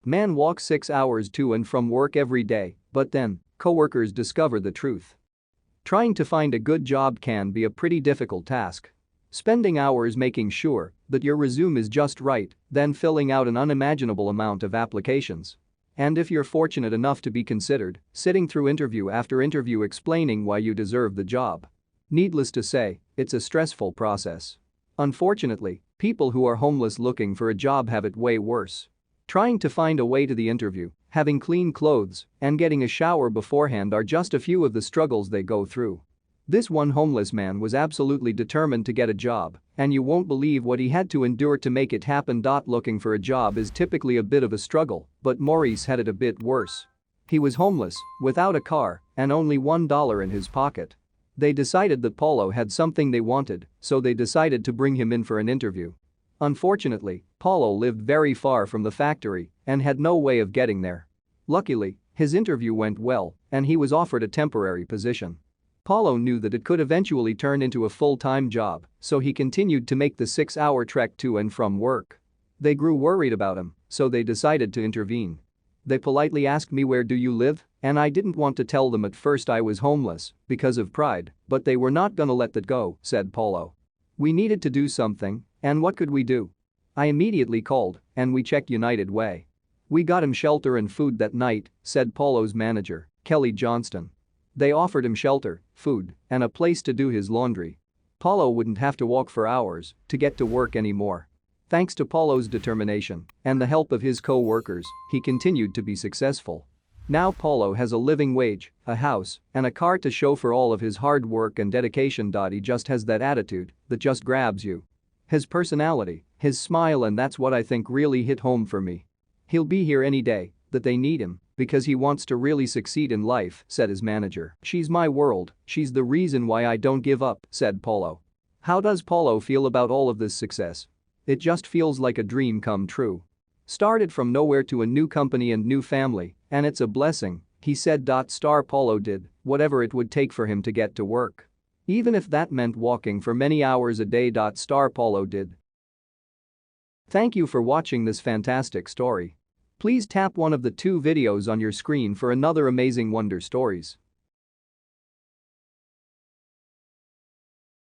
Man walks 6 hours to and from work every day, but then, coworkers discover the truth. Trying to find a good job can be a pretty difficult task. Spending hours making sure that your resume is just right, then filling out an unimaginable amount of applications. And if you're fortunate enough to be considered, sitting through interview after interview explaining why you deserve the job. Needless to say, it's a stressful process. Unfortunately, people who are homeless looking for a job have it way worse. Trying to find a way to the interview, having clean clothes, and getting a shower beforehand are just a few of the struggles they go through. This one homeless man was absolutely determined to get a job, and you won't believe what he had to endure to make it happen. Looking for a job is typically a bit of a struggle, but Maurice had it a bit worse. He was homeless, without a car, and only $1 in his pocket. They decided that Paulo had something they wanted, so they decided to bring him in for an interview. Unfortunately, Paulo lived very far from the factory and had no way of getting there. Luckily, his interview went well, and he was offered a temporary position. Paulo knew that it could eventually turn into a full-time job, so he continued to make the 6-hour trek to and from work. They grew worried about him, so they decided to intervene. They politely asked me, "Where do you live?" And I didn't want to tell them at first I was homeless because of pride, but they were not gonna let that go, said Paulo. We needed to do something, and what could we do? I immediately called, and we checked United Way. We got him shelter and food that night, said Paulo's manager, Kelly Johnston. They offered him shelter, food, and a place to do his laundry. Paulo wouldn't have to walk for hours to get to work anymore. Thanks to Paulo's determination and the help of his co-workers, he continued to be successful. Now Paulo has a living wage, a house, and a car to show for all of his hard work and dedication. He just has that attitude that just grabs you. His personality, his smile, and that's what I think really hit home for me. He'll be here any day that they need him because he wants to really succeed in life, said his manager. She's my world, she's the reason why I don't give up, said Paulo. How does Paulo feel about all of this success? It just feels like a dream come true. Started from nowhere to a new company and new family, and it's a blessing, he said. Paulo did whatever it would take for him to get to work. Even if that meant walking for many hours a day. Paulo did. Thank you for watching this fantastic story. Please tap one of the 2 videos on your screen for another amazing wonder stories.